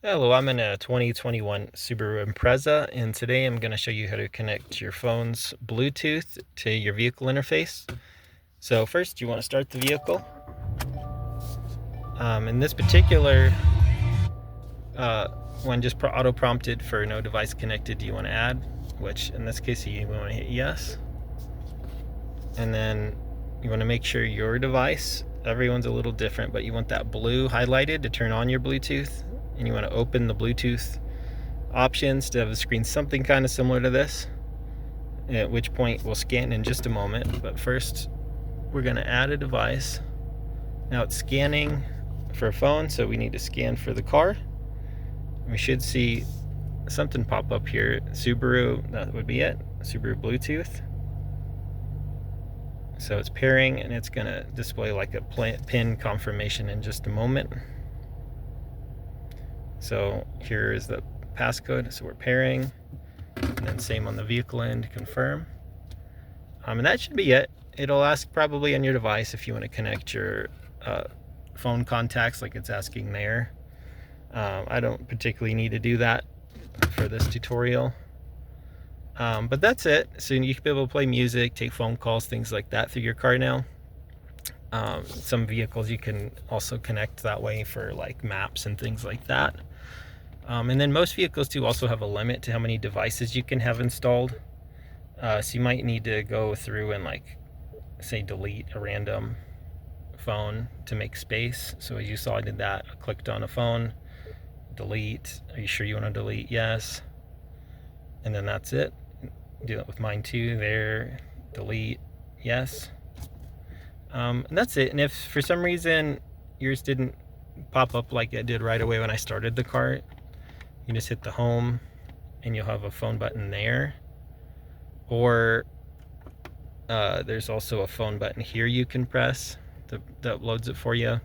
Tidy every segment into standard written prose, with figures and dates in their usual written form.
Hello, I'm in a 2021 Subaru Impreza, and today I'm going to show you how to connect your phone's Bluetooth to your vehicle interface. So first, you want to start the vehicle. In this particular one, just auto-prompted for no device connected, do you want to add? Which in this case, you want to hit yes. And then you want to make sure your device, everyone's a little different, but you want that blue highlighted to turn on your Bluetooth. And you want to open the Bluetooth options to have the screen something kind of similar to this, at which point we'll scan in just a moment. But first, we're going to add a device. Now it's scanning for a phone, so we need to scan for the car. We should see something pop up here. Subaru, that would be it. Subaru Bluetooth. So it's pairing, and it's going to display like a pin confirmation in just a moment. So here is the passcode, so we're pairing, and then same on the vehicle end, confirm. And that should be it. It'll ask probably on your device if you want to connect your phone contacts like it's asking there. I don't particularly need to do that for this tutorial. But that's it. So you can be able to play music, take phone calls, things like that through your car now. Some vehicles you can also connect that way for like maps and things like that. And then most vehicles too also have a limit to how many devices you can have installed. So you might need to go through and like say delete a random phone to make space. So as you saw, I did that. I clicked on a phone, delete. Are you sure you want to delete? Yes. And then that's it. Do it with mine too. There, delete, yes. And that's it. And if for some reason yours didn't pop up like it did right away when I started the cart, you just hit the home and you'll have a phone button there. Or there's also a phone button here you can press that loads it for you.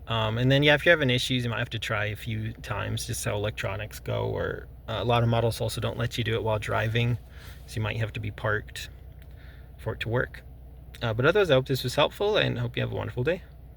And then if you're having issues, you might have to try a few times, just how electronics go. Or a lot of models also don't let you do it while driving, so you might have to be parked for it to work. But otherwise, I hope this was helpful and hope you have a wonderful day.